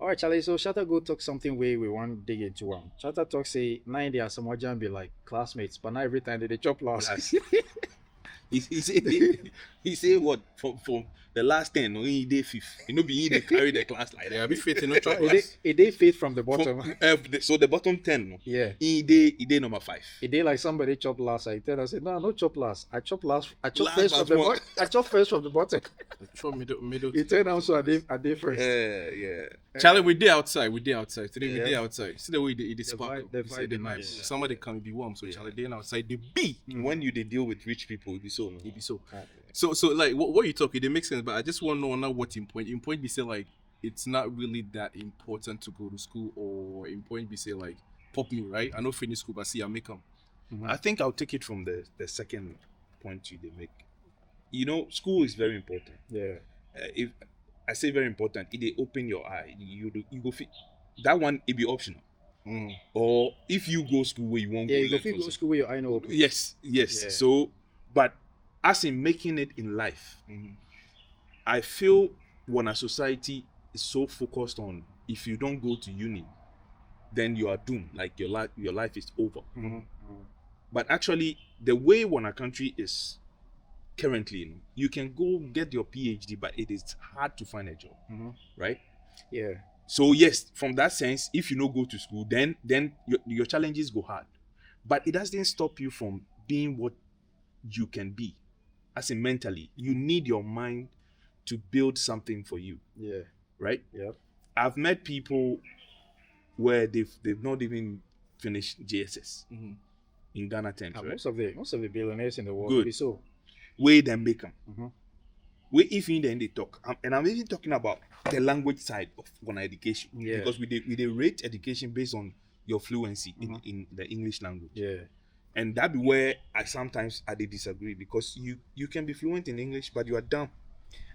All right, Charlie. So Shatta go talk something we want to dig into one. Shatta talk say 90 Asamoah Gyan be like classmates, but not every time they chop last. Last. He say he say what from the last 10, no, he day fifth. You know, be they carry the class like Yeah, that. be fit in no chop It class. they fade from the From, bottom. so the bottom 10, no, Yeah. he day number 5. It did like somebody chop last. I tell I said, no, no chop last. I chop last. I chop Last first from but the one. bottom. I chop first from the bottom. Chop middle. You turn out so I did first. Yeah. Charlie, we did outside. We did outside. Today we Yeah. did outside. See the way it is The sparkle. vibe- the You say vibe the is nice. nice. Somebody can be warm. So Charlie, they outside the B. When you they deal with rich people, it be so no. It be so. So like what you talk, it makes sense. But I just want to know now what in point. In point, we say like it's not really that important to go to school, or in point, we say like pop me right. I know finish school, but see I make them. I think I'll take it from the second point you they make. You know, school is very important. Yeah. If I say very important, it they open your eye. You go fit that one. It be optional. Or if you go school where you want Yeah, go you go learn fit from go school where your eye no open. Yes. Yeah. So, but as in making it in life, I feel when a society is so focused on if you don't go to uni, then you are doomed. Like your life is over. But actually, the way when a country is currently, you can go get your PhD, but it is hard to find a job, right? Yeah. So yes, from that sense, if you no go to school, then your challenges go hard. But it doesn't stop you from being what you can be. As in mentally, you need your mind to build something for you, Yeah. right? Yeah. I've met people where they've not even finished JSS in Ghana terms, And right? most of the billionaires in the world Good. be so. Where they make them. Mhm. Where if in then they talk, and I'm even talking about the language side of one education, Yeah. because we they rate education based on your fluency in the English language. Yeah. And that be where I sometimes they disagree, because you can be fluent in English, but you are dumb.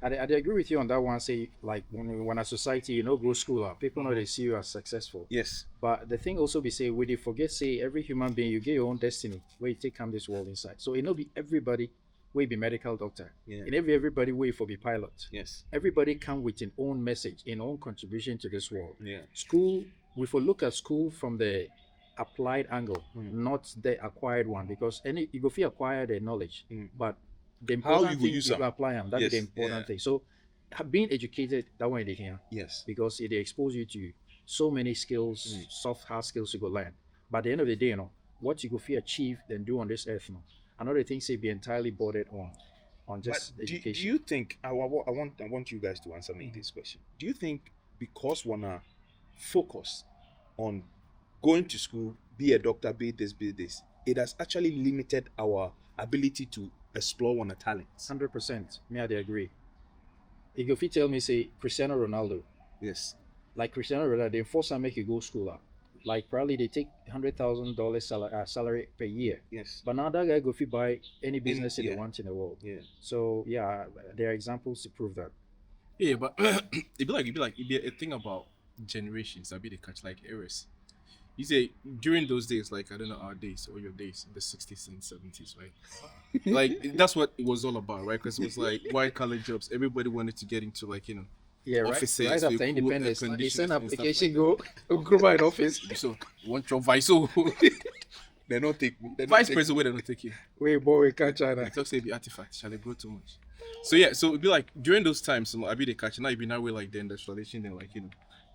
I agree with you on that one. Say like when a society go school, people know they see you as successful. Yes. But the thing also be say we they forget say every human being you get your own destiny where you take come this world inside. So it not be everybody will be medical doctor. Yeah. And everybody will for be pilot. Yes. Everybody come with an own message, an own contribution to this world. Yeah. School, we for look at school from the applied angle, not the acquired one, because any you go feel acquire the knowledge, but the important you go thing use you am. go apply them. That's Yes, the important yeah. thing. So being educated, that one they here Yes. because it expose you to so many skills, soft hard skills you go learn. But at the end of the day, what you go feel achieve then do on this earth, another thing say be entirely bordered on just But do education. you think I want you guys to answer me this question? Do you think because wanna focus on going to school, be a doctor, be this, it has actually limited our ability to explore one talents? 100%. Me, I dey agree. If you tell me say Cristiano Ronaldo, Yes. like Cristiano Ronaldo, they force him make you go school. Like probably they take $100,000 salary per year. Yes. But now that guy go fit buy any business yeah. they want in the world. Yeah. So yeah, there are examples to prove that. Yeah, but it'd be a thing about generations. I'd be the catch like eras. You say during those days, like I don't know our days or your days in the 60s and 70s, right? Like that's what it was all about, right? Because it was like white collar jobs. Everybody wanted to get into like Yeah, right. offices, Right with after cool air independence, they conditioners send and stuff application go provide an office. So one job vice so They don't take me. vice president where they don't take you. Wait, boy, we can't China. Like talk say be artifact, shall they grow too much? So yeah, so it'd be like during those times, I be the catch now it'd be now way like the industrialization and like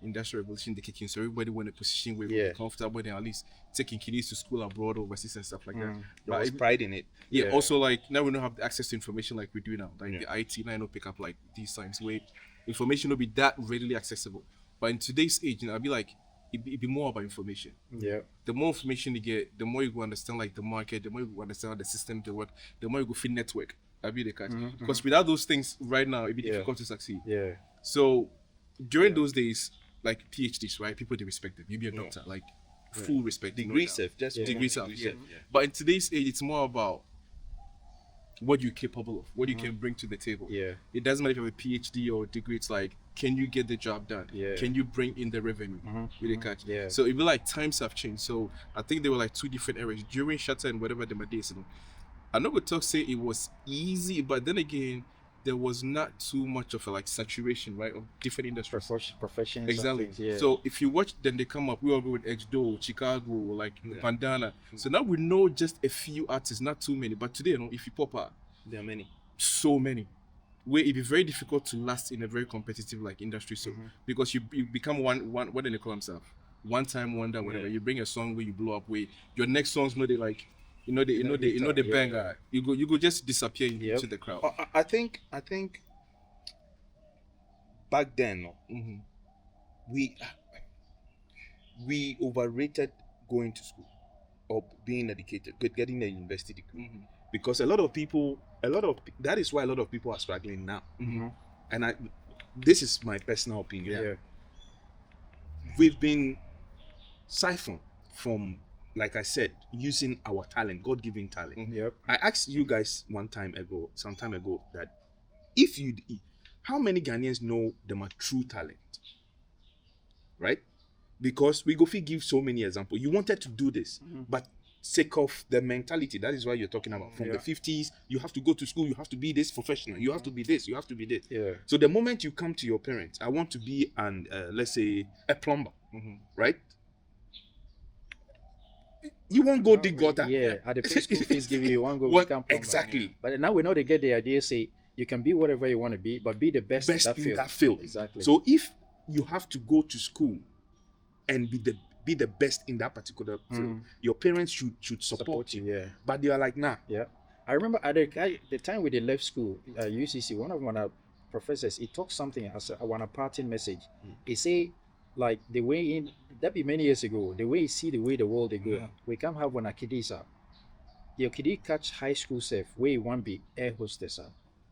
industrial revolution they kicking. So everybody want a position where Yeah. we're comfortable and at least taking kiddies to school abroad overseas and stuff like that. There was pride in it. Yeah, Yeah. also like now we don't have the access to information like we do now. Like Yeah. the IT now don't pick up like these times where information will be that readily accessible. But in today's age, I'd be like it'd be more about information. Yeah. The more information you get, the more you go understand like the market, the more you go understand how the system they work, the more you go fit network. That'd be the catch. Because without those things right now, it'd be difficult to succeed. Yeah. So during those days, like PhDs, right? People they respect them. You be a doctor, like full respect. Degree no doubt. self, just Degree self, degree yeah. self, yeah. But in today's age, it's more about what you're capable of, what you can bring to the table. Yeah. It doesn't matter if you have a PhD or a degree. It's like, can you get the job done? Yeah. Can you bring in the revenue? With the catch. Yeah. So it'd be like times have changed. So I think there were like two different eras during Shatta and whatever the days. I'm not gonna talk say it was easy, but then again, there was not too much of a like saturation, right, of different industries. Professions. Exactly. And things, yeah. So if you watch, then they come up. We all go with Exdo, Chicago, like Bandana. So now we know just a few artists, not too many. But today, you know, if you pop out, There are many. so many. Where it'd be very difficult to last in a very competitive like industry. So because you become one what do they call themselves? One time wonder, whatever. You bring a song where you blow up, where your next songs know they like, the banger. You go just disappear into the crowd. I think back then we overrated going to school or being educated, getting a university degree, because that is why a lot of people are struggling now. And this is my personal opinion. Yeah. We've been siphoned from, like I said, using our talent, God-given talent. Yep. I asked you guys some time ago, that how many Ghanaians know them are true talent? Right? Because we go give so many examples. You wanted to do this, but sake of the mentality, that is why you're talking about. From the 50s, you have to go to school, you have to be this professional, you have to be this, you have to be this. Yeah. So the moment you come to your parents, I want to be let's say a plumber, right? You won't go dig gutter. Yeah, at the pay school fees give you one go What become plumber. exactly? But now we know they get the idea. Say you can be whatever you want to be, but be the best, Best in in that field. Exactly. So if you have to go to school and be the best in that particular field, your parents should support you. Yeah. But they are like, nah. Yeah. I remember at the time we did left school, UCC, one of my professors, he talked something as a parting message. He say, like the way that be many years ago, the way you see the way the world they go, we can't have one akidisa. Your kid catch high school safe where you want be air hostess,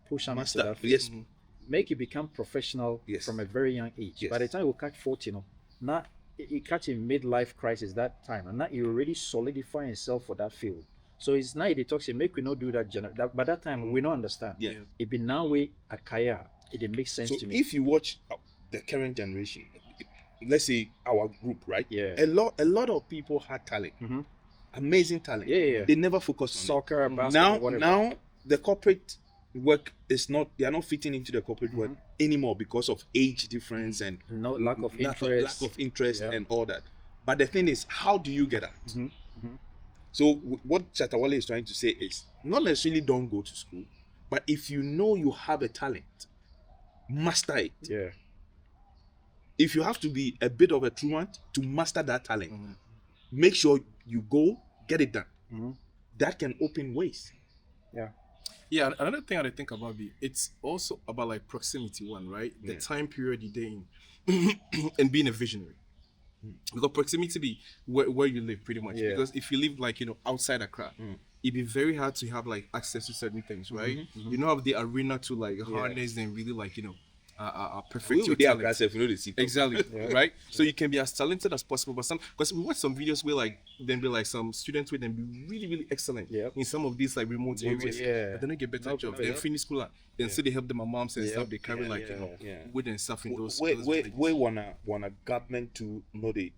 push them to Master, that field. yes. Make you become professional from a very young age. Yes. By the time you catch 40, now you catch a midlife crisis that time, and now you already solidify yourself for that field. So it's now they talk say make we not do that. By that time we don't understand. Yeah. It be now way a kaya. It didn't make sense So to me. if you watch the current generation, let's say our group, right? Yeah. A lot of people had talent, amazing talent. Yeah. They never focused on Soccer, basketball, whatever. Now the corporate work is not. They are not fitting into the corporate work anymore because of age difference and no lack of interest. and all that. But the thing is, how do you get out? So what Shatta Wale is trying to say is not necessarily don't go to school, but if you know you have a talent, master it. Yeah. If you have to be a bit of a truant to master that talent, make sure you go get it done. That can open ways. Yeah. Yeah, another thing I think about it's also about like proximity one, right? The time period you're in and being a visionary. Because proximity be where you live pretty much. Yeah. Because if you live like, outside Accra, it'd be very hard to have like access to certain things, right? You don't have the arena to like harness and really like, perfect your talent. Exactly, right? So you can be as talented as possible, but because we watch some videos where like then be like some students with them be really, really excellent in some of these like remote areas. Yeah. But then they get better jobs. Then finish school, then still they help them moms and stuff. They carry wood and stuff in those. We wanna government to know the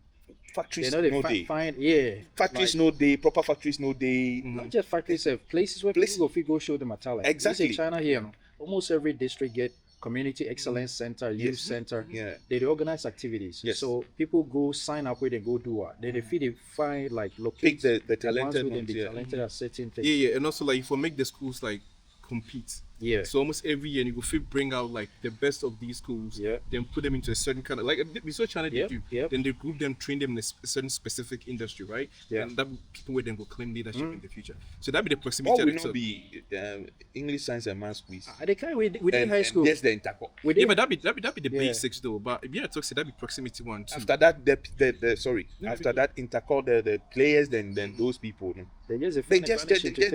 factories They know no they day. find Factories no day, proper factories no day. not just factories, places where people go show them a talent. Exactly. You see China here, almost every district get community excellence center, youth center. Yeah. They organize activities. Yes. So people go sign up where they go do what. Then they find like locate Pick the the ones talented who then ones, be yeah. talented at certain things. Yeah, and also like if we make the schools like compete. Yeah. So almost every year you go bring out like the best of these schools. Yeah. Then put them into a certain kind of like we saw China they Yep, do. yep. Then they group them, train them in a certain specific industry, right? Yeah. And that people where then go claim leadership in the future. So that'd be the proximity. What of will it. not be English, science, and math quiz? They can't. We did high school. Yes, the interco. We did. Yeah, but that'd be the Yeah. basics though. But if you had to say that'd be proximity one too. After that, after that interco, the players, then those people. No? They just They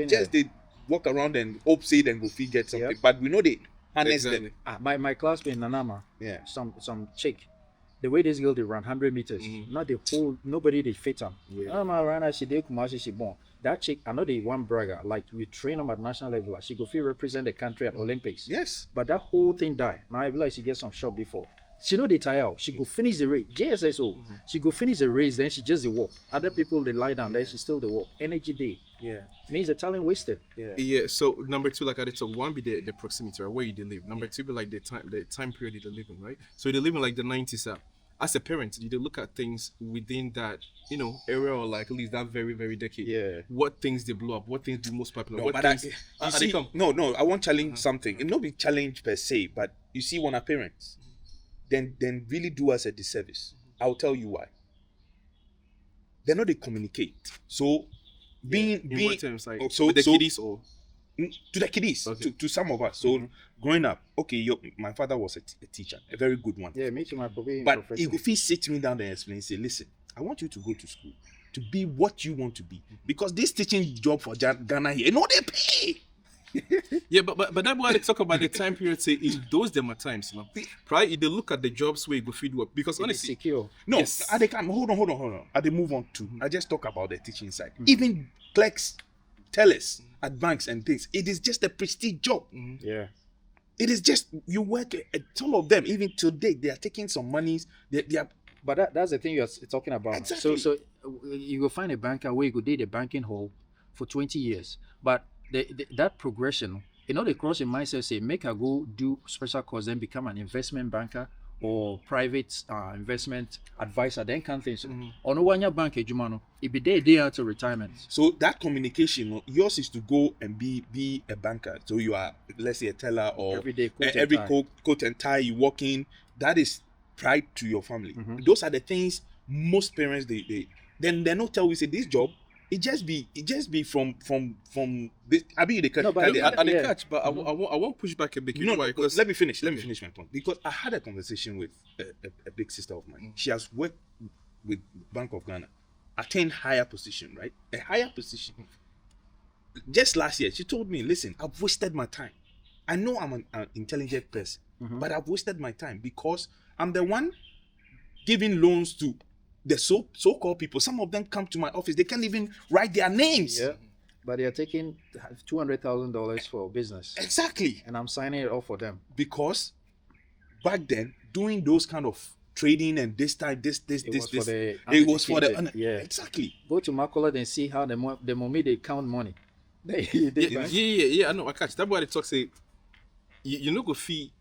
just they walk around and hope say then go get something. Yep. But we know they harness Exactly. them. My classmate in Nanama, Yeah. some chick, the way this girl they run 100 meters, not the whole nobody they fit them. Nanama ran as she did Kumasi she born. That chick, I know they one bragger. Like we train them at national level, she go feel represent the country at Olympics. Yes. But that whole thing died. Now I realize she get some shot before. She know they tire out. She go finish the race. JSSO. She go finish the race, then she just the walk. Other people they lie down, then she still the walk. Energy day. Yeah. Means the talent wasted. Yeah. So number two, like I did talk, one be the proximity, right? Where you live. Number two be like the time period they live in, right? So they live in like the 90s. As a parent, you look at things within that, area, or like at least that very, very decade. Yeah. What things they blow up, what things do most popular, No, what but things you see, no, I won't challenge something. It not be challenge per se, but you see, when our parents then really do us a disservice. I'll tell you why. They're not they communicate. So being in what terms, like so with the so, kiddies or to the kiddies, Okay. to some of us. So growing up, okay, my father was a teacher, a very good one. Yeah, me too, my probably But professor. if he sit me down there and explain, say, listen, I want you to go to school to be what you want to be, because this teaching job for Ghana here, they pay. Yeah, but that's why they talk about the time period. Say is those them are times, Probably if they look at the jobs where you go feed work, because It's honestly, secure. No, Yes. they can hold on. They move on to. I just talk about the teaching side. Even clerks, tellers at banks and things. It is just a prestige job. Yeah. It is just you work. Some of them, even today, they are taking some monies. They are. But that's the thing you're talking about. Exactly. So you go find a banker where you go did a banking hall for 20 years. But that progression, they cross your mindset, say, make her go do special course, then become an investment banker or private investment advisor, then kind of things. Or no one your bank, Jumano, it be day out to retirement. So that communication, yours is to go and be a banker. So you are, let's say, a teller or Everyday coat and every tie. coat and tie you walk in. That is pride to your family. Those are the things most parents they not tell we say this job. It just be from this. I mean, they No, but and Yeah. the catch, but I won't push back a bit. You know why? Because let me finish my point, because I had a conversation with a big sister of mine. She has worked with Bank of Ghana, attained higher position, right? A higher position. Just last year, she told me, listen, I've wasted my time. I know I'm an intelligent person, but I've wasted my time because I'm the one giving loans to the so-called people. Some of them come to my office, they can't even write their names. Yeah. But they're taking $200,000 for business. Exactly. And I'm signing it off for them. Because back then, doing those kind of trading and this time, this, was for the it was for the uneducated. Yeah. exactly. Go to Makola and see how the moment they count money. Yeah, I know. I catch. That's why they talk say, you know, go fee.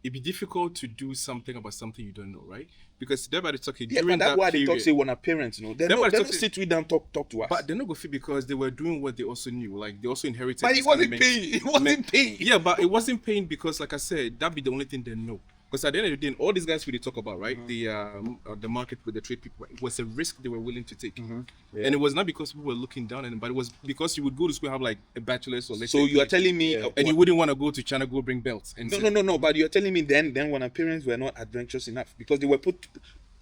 It'd be difficult to do something about something you don't know, right? Because they're about to talk Yeah, during but that's that why period. they talk say when our parents, they That's why don't they talk say- sit with them talk to us. But they're not go fee because they were doing what they also knew. Like they also inherited. But this it wasn't kind of paying. It wasn't paying. Yeah, but it wasn't paying because, like I said, that'd be the only thing they know. Because at the end of the day, all these guys we talk about, right? The market with the trade people, it was a risk they were willing to take, and it was not because people were looking down on them, but it was because you would go to school and have like a bachelor's or let's So say you are telling me, and you wouldn't want to go to China, go bring belts. And say- no. But you're telling me then when our parents were not adventurous enough because they were put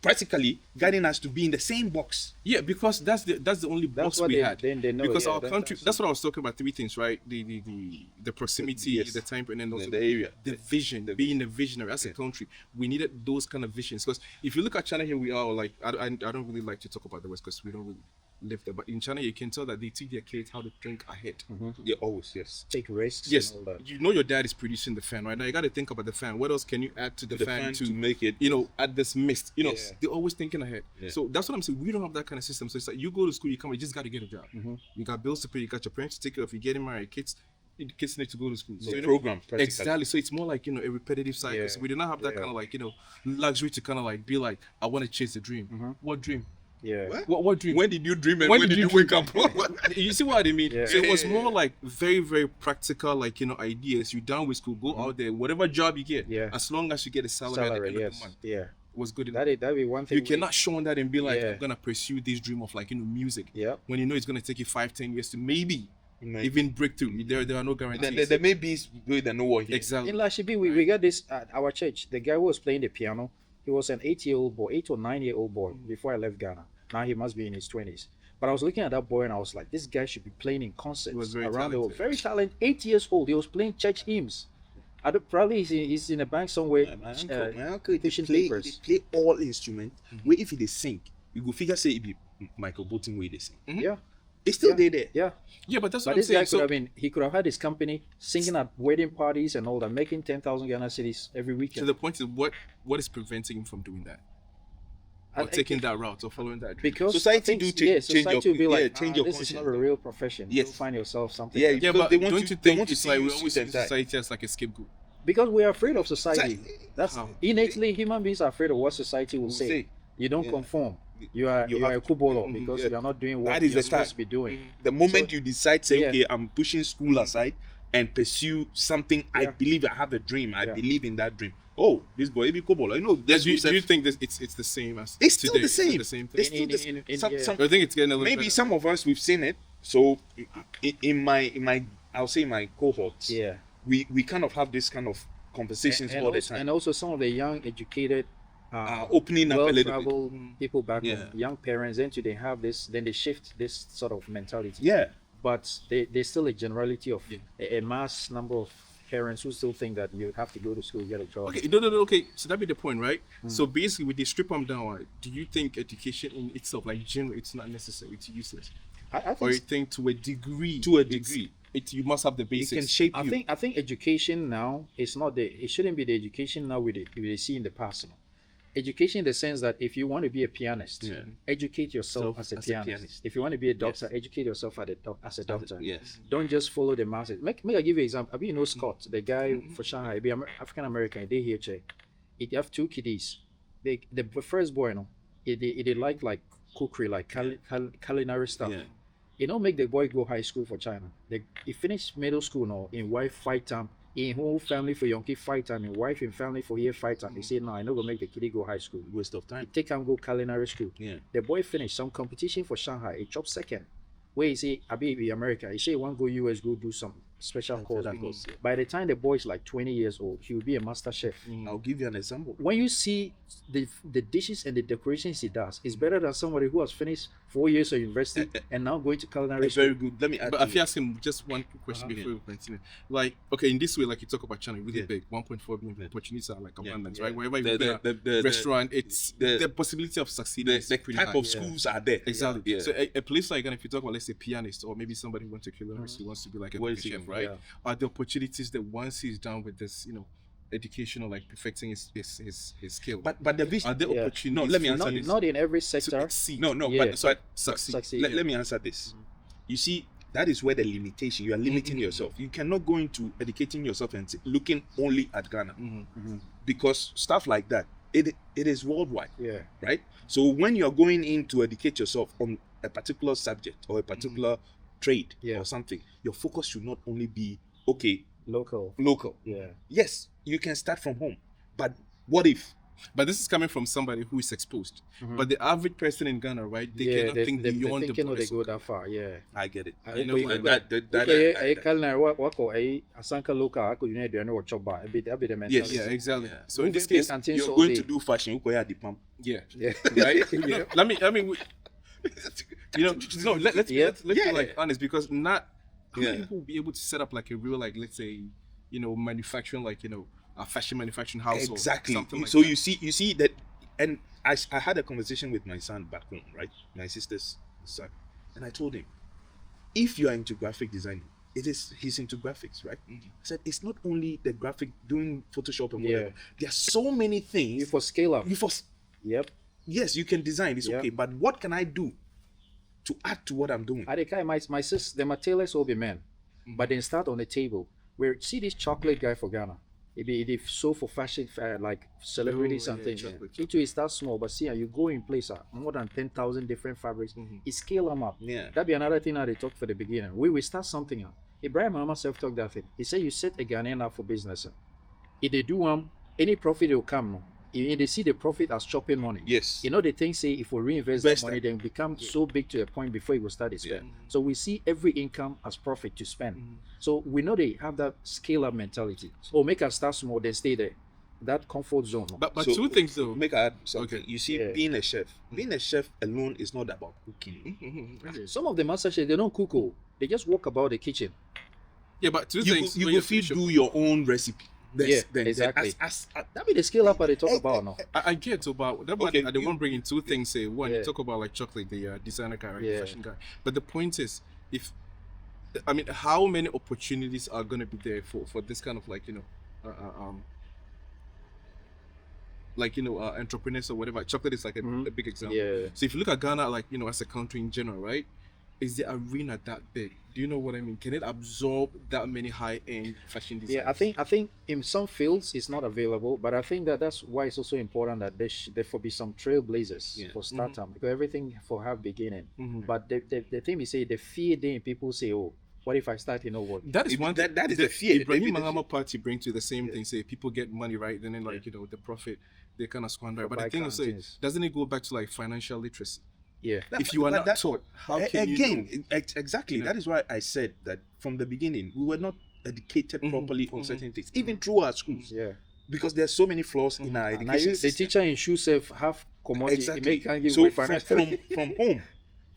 practically guiding us to be in the same box. Yeah, because that's the only box what we they- had. they know, because yeah, our that's country. absolutely- That's what I was talking about. Three things, right? The proximity, Yes. the time, and then also The area. the vision, being a visionary. As a country, we needed those kind of visions. Because if you look at China here, we are like I don't really like to talk about the West because we don't really live there. But in China, you can tell that they teach their kids how to think ahead. Yeah, always, yes. Take risks. Yes, And all that. you know your dad is producing the fan right now. You got to think about the fan. What else can you add to the, The fan, fan to to make it- add this mist? Yeah. They're always thinking ahead. Yeah. So that's what I'm saying. We don't have that kind of system. So it's like you go to school, you come, you just got to get a job. You got bills to pay. You got your parents to take care of. You're getting married. Kids need to go to school. So, The you know, program, practically. exactly. So it's more like a repetitive cycle. Yeah. So we do not have that Yeah. kind of like luxury to kind of like be like I want to chase the dream. What dream? Yeah. What dream? When did you dream and When when, did did you you wake up? You see what I mean? Yeah. So it was more like very, very practical, like ideas. You done with school, go out there, whatever job you get, Yeah. as long as you get a salary, at the Salary, end of yes. the month, Yeah. was good enough. That'd be one thing. You cannot show on that and be like, Yeah. I'm gonna pursue this dream of like music. Yeah. When you know it's gonna take you 5-10 years to maybe Maybe. even break through. There are no guarantees. there may be way that no one here. Exactly. In Lashibi, we got this at our church. The guy who was playing the piano, he was an 8-year-old boy, 8 or 9-year-old boy before I left Ghana. Now he must be in his 20s. But I was looking at that boy and I was like, this guy should be playing in concerts He was very around the world. talented. Very talented. 8 years old. He was playing church hymns. Probably he's in a bank somewhere. My uncle they pushing play, papers. they play all instruments. Where if they sing, you go figure say it be Michael Bolton way they sing. Yeah. It's still there. Yeah. Yeah, but that's what But I'm this guy saying. could So, have been, he could have had his company singing at wedding parties and all that, making 10,000 Ghana cedis every so weekend. the point is, what is preventing him from doing that, or I- taking that route, or following that dream? Because Society I think, do change- yeah, change society your- will be like, yeah, change your this is not a conscience. real profession. Yes. You'll find yourself something. Yeah, else. Yeah, because but they want don't to- you they think want to it's see like you we always suit and use tie. society as like a scapegoat? Because we are afraid of society. Society- That's How? innately human beings are afraid of what society will say. say. You don't Yeah. conform. You are You you are a have- kubolo because yeah. you are not doing what That is you're the supposed start. to be doing. The moment So- you decide, say, Yeah. okay, I'm pushing school aside and pursue something I Yeah. believe, I have a dream, I Yeah. believe in that dream. Oh, this boy, be Kobola. You know, Do there's you think this it's the same as it's still today? the same. It's the same It's thing. still the same. in- Some- yeah. some- I think it's getting a little maybe better. some of us we've seen it. So in my I'll say my cohorts, Yeah. we kind of have this kind of conversations all the also, time. and also some of the young, educated, Opening up a little bit. well-traveled people back Yeah. home, young parents, then they have this, then they shift this sort of mentality. Yeah. But there's still a generality of Yeah. a mass number of parents who still think that you have to go to school, get a job. Okay, no, okay. So that be the point, right? Hmm. So basically, with the strip them down, right, do you think education in itself, like generally, it's not necessary, it's useless, I or you think think to a degree? To a it's- degree. you must have the It basics. can shape you. I think education now is not it shouldn't be the education now we see in the past. Education in the sense that if you want to be a pianist, Yeah. educate yourself as a pianist. If you want to be a doctor, educate yourself as a doctor. Yes. Don't just follow the masses. Make I give you an example. I mean, you know Scott, the guy for Shanghai, be African American, they here check. He have two kiddies. The first boy, he like cookery, like culinary stuff. Yeah. You know, make the boy go high school for China. He finished middle school now, in wife fight time, in whole family for Yonki fight time, in wife and family for here fight time. He say, no, I not gonna make the kid go high school. Waste of He time. take him go culinary school. Yeah. The boy finished some competition for Shanghai. He chopped second. Where he say, I be America. He say he want go US, go do some special course. course, yeah. By the time the boy is like 20 years old, he will be a master chef. I'll give you an example. When you see the dishes and the decorations he does, it's better than somebody who has finished 4 years of university and now going to culinary school. Very good. Let me add But to if you it. ask him just one quick question Yeah. before we continue, like, okay, in this way, like you talk about China, really Yeah. big, 1.4 billion opportunities are like abundance, right? Yeah. Wherever you The- go, the- the- restaurant, it's the- the possibility of succeeding the is pretty type high. of schools are there. Exactly. Yeah. So a place like Ghana, if you talk about, let's say, pianist, or maybe somebody who went to culinary school wants to be like a Where good is he chef, going? right? Yeah. Are the opportunities that once he's done with this, educational, like perfecting his skill, But the vision. are there Yeah. opportunities? No, let me for answer him this. Not in every to sector. exceed? No, Yeah. but Succeed. Succeed. let me answer this. You see, that is where the limitation. You are limiting yourself. You cannot go into educating yourself and looking only at Ghana, because stuff like that, it is worldwide, Yeah. right? So when you are going in to educate yourself on a particular subject or a particular trade Yeah. or something, your focus should not only be okay Local. local. Yeah. Yes, you can start from home, but what if? But this is coming from somebody who is exposed. But the average person in Ghana, right? They Yeah, cannot think they beyond the thinking borders. they go that far. Yeah. I get it. I You know, think and that- that- Okay, culinary what call a asanka local I could you know what chop a bit the mentality. Yes. Yeah, exactly. Yeah. So in this Moving case, canteen You're all going day. to do fashion. You go at the pump. yeah, Yeah. right. Yeah. Let me. Let's Yeah. be Yeah. like honest, because not how many Yeah. people will be able to set up like a real, like, let's say, manufacturing, like, a fashion manufacturing house, Exactly. or something like So that. you see that, and I had a conversation with my son back home, right? My sister's son, and I told him, if you are into graphic design, he's into graphics, right? I said it's not only the graphic doing Photoshop and whatever. Yeah. There are so many things. You for scale up. Yep. Yes, you can design. It's Yeah. okay, but what can I do to add to what I'm doing? I think my sis them are tailors will be men. But then start on the table. Where see this chocolate guy for Ghana. It so for fashion like celebrities Oh, and yeah, things. chocolate. It too is start small, but see you go in place more than 10,000 different fabrics. It scale them up. Yeah. That be another thing that they talk for the beginning. We will start something up. Ibrahim Mama self talk that thing. He said you set a Ghanaian up for business. If they do any profit will come. No. If they see the profit as chopping money. Yes. You know the thing say if we reinvest Invest that money, that. then become so big to a point before it will start to spend. So we see every income as profit to spend. So we know they have that scale up mentality. So make us start small, then stay there. That comfort zone. But So, two things though. Make I add something. Okay. You see, Yeah. being a chef alone is not about cooking. Some of the master chefs they don't cook. They just walk about the kitchen. Yeah, but two You things. you when go you feel finish do your own recipe. Yeah, then exactly. as That be the scale up they talk about now. I get to about that, but Okay, I don't want to bring in two things. Say one, you Yeah. talk about like chocolate, the designer guy, right, the Yeah. fashion guy. But the point is, if I mean, how many opportunities are going to be there for this kind of like uh, uh, um entrepreneurs or whatever. Chocolate is like a big example. Yeah. So if you look at Ghana, like as a country in general, right? Is the arena that big? Do you know what I mean? Can it absorb that many high-end fashion designers? Yeah, I think in some fields it's not available, but I think that's why it's also important that there for be some trailblazers Yeah. for startup because everything for have beginning. Mhm. But the thing we say the fear then people say, oh, what if I start work? That is one. that is the fear. Ibrahim The Mahama party bring to the same thing. Say people get money, right? Then like the profit, they kind of squander. For But the buy thing is, say, cantines. doesn't it go back to like financial literacy? Yeah. If you are But not that- taught, how can again, you know? exactly. You know? That is why I said that from the beginning we were not educated Mhm, properly on mhm. certain things, even through our schools, Yeah. because there's so many flaws in our And education the system. teacher in shoe self have commodity Exactly. make can give So away from, financial.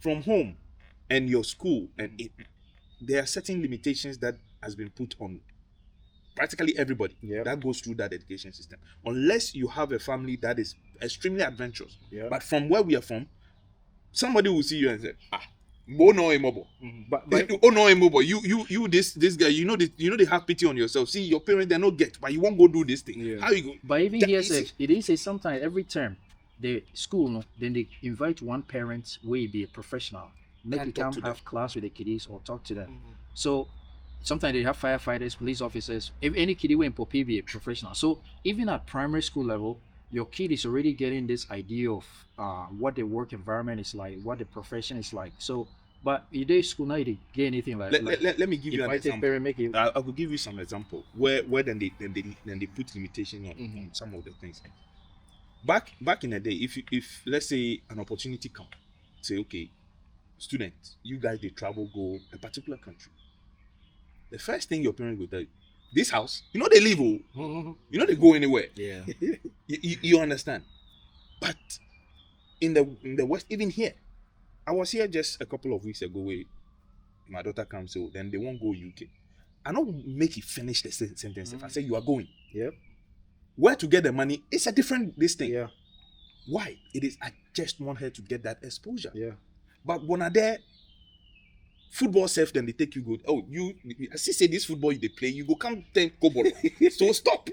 from home, and your school, and there are certain limitations that has been put on practically everybody Yep. that goes through that education system, unless you have a family that is extremely adventurous. Yep. But from where we are from, somebody will see you and say, "Bo no emobo." but Oh no, emobo. You this guy. They have pity on yourself. See, your parents they not get, but you won't go do this thing. Yeah. How you go? But even That here, is say, it. it is say sometimes every term, the school, no, then they invite one parent where be a professional, make Can you talk come to them. have class with the kiddies or talk to them. So sometimes they have firefighters, police officers. If any kid went for be a professional. So even at primary school level, your kid is already getting this idea of what the work environment is like, what the profession is like. So, but in day school now, they get anything like Let me give you an invite a example. parent, make it. I will give you some example where then they put limitation on some of the things. Back in the day, if let's say an opportunity come, say okay, students, you guys they travel go a particular country. The first thing your parents will tell you, this house, they leave, they go anywhere. Yeah. You understand? But in the West, even here, I was here just a couple of weeks ago where my daughter comes, so then they won't go UK. I don't make it finish the sentence. If I say you are going, Yep. where to get the money, it's a different this thing. Yeah. Why? It is I just want her to get that exposure. Yeah. But when I there, football self, then they take you good. Oh, I see say this football they play, you go come 10 kobo. So stop.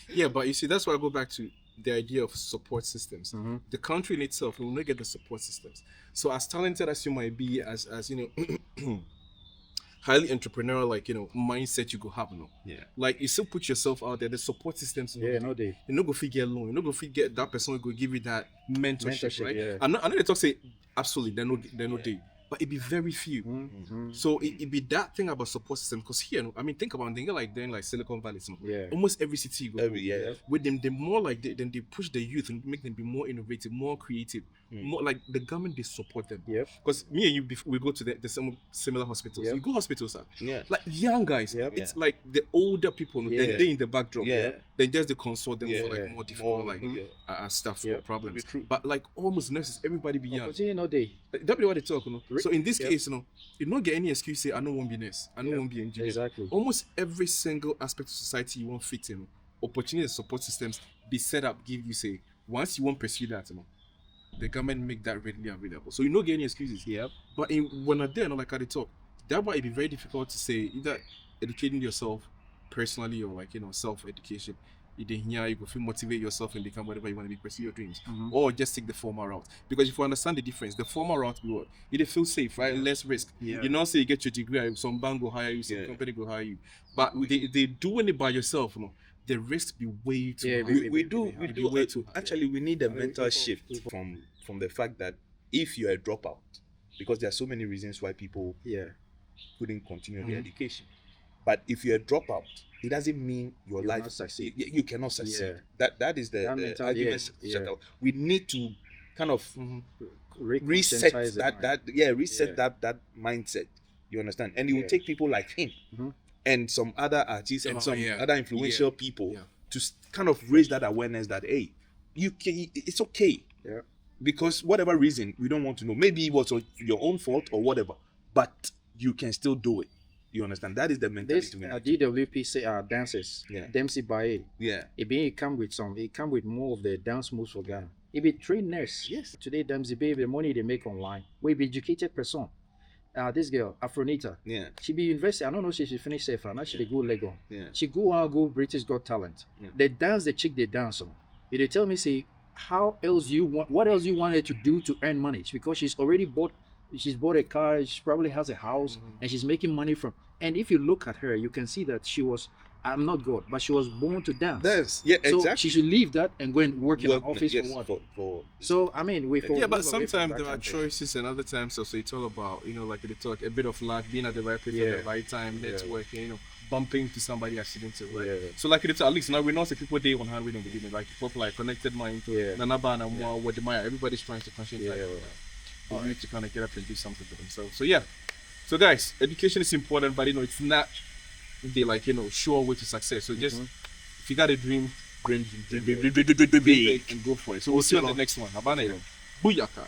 Yeah, but you see, that's why I go back to the idea of support systems. The country in itself will not get the support systems. So as talented as you might be, as highly entrepreneurial, like mindset you go have, Yeah. like you still put yourself out there. The support systems, Yeah. No, they. you not go figure alone. You not go figure that person will go give you that mentorship, Mentorship, right? yeah. I know they talk say absolutely they're no day, but it be very few. So it be that thing about support system because here, I mean, think about it, like then like Silicon Valley, Yeah. almost every city you go, Yeah. with them, they're more like then they push the youth and make them be more innovative, more creative, more like the government they support them. Yep. Because me and you, we go to the similar hospitals. Yep. You go hospitals, sir. Yeah. Like young guys, Yep. it's like the older people, Yeah. they in the backdrop. Yeah. Then just they consult them for Yeah. like more difficult More, like yeah. stuff Yep. or problems. Be true. But like almost nurses, everybody be young. Continue, no, they. That be what they talk, So in this Yep. case, you don't get any excuse say I don't want to be nurse, I don't Yep. want to be engineer. Exactly. Almost every single aspect of society you want fit in, opportunity and support systems be set up, give you say once you want to pursue that, the government make that readily available. So you don't get any excuses. Yep. But when I there, like I dey talk, that might be very difficult to say either educating yourself personally or like self-education. You dey here, you go feel motivate yourself and become whatever you want to be, pursue your dreams, or just take the formal route. Because if you understand the difference, the formal route be what you dey feel safe, right? Less risk. Yeah. You know, say you get your degree, some bank will hire you, some Yeah. company will hire you. But they doing it by yourself, the risk be way too Yeah, high. We do It'd be do way too high. actually we need a mental shift from the fact that if you're a dropout, because there are so many reasons why people Yeah. couldn't continue their education. But if you're a dropout, it doesn't mean your You'll life not succeed. You cannot succeed. Yeah. That is the mental- argument. yeah, Shatta. yeah. We need to kind of reset Reconscientize the mind. reset Yeah. that mindset. You understand? And it will Yeah. take people like him and some other artists and Oh, some yeah. other influential Yeah. people Yeah. to kind of raise that awareness that hey, it's okay. Yeah. Because whatever reason we don't want to know, maybe it was your own fault or whatever, but you can still do it. You understand? That is the mentality. This we need. DWP say dancers, Yeah. Dempsey Baye. Yeah. It come with more of the dance moves for Ghana. It be trainers. Yes. Today, Dempsey Baye, the money they make online. We be educated person. This girl, Afronita. Yeah. She be university. I don't know if she finished safer. Now she go Lego. Yeah. She go British Got Talent. Yeah. They dance the chick they dance on. They tell me say, how else you want? What else you want her to do to earn money? It's because she's already bought. She's bought a car. She probably has a house, and she's making money from. And if you look at her, you can see that she was. I'm not God, but she was born to dance. That's So exactly. she should leave that and go and work in an office yes, for what? for So I mean, we Yeah, but move away from sometimes that there are kind of thing. choices, and other times also it's all about, you know, like they talk a bit of luck, being at the right place at the right time, networking, you know, bumping to somebody accidental, right? Yeah. So like it's at least now we know the people day on hand we don't believe in, like people like Connected Mind, Yeah. Nanaba and Amwa, Wadimaya, everybody's trying to concentrate. Yeah. They need to kind of get up and do something for themselves. So yeah. So guys, education is important, but you know it's not the like, you know, sure way to success. So just if you got a dream, dream big and go for it. So we'll see you on the next one. Habana. Booyaka.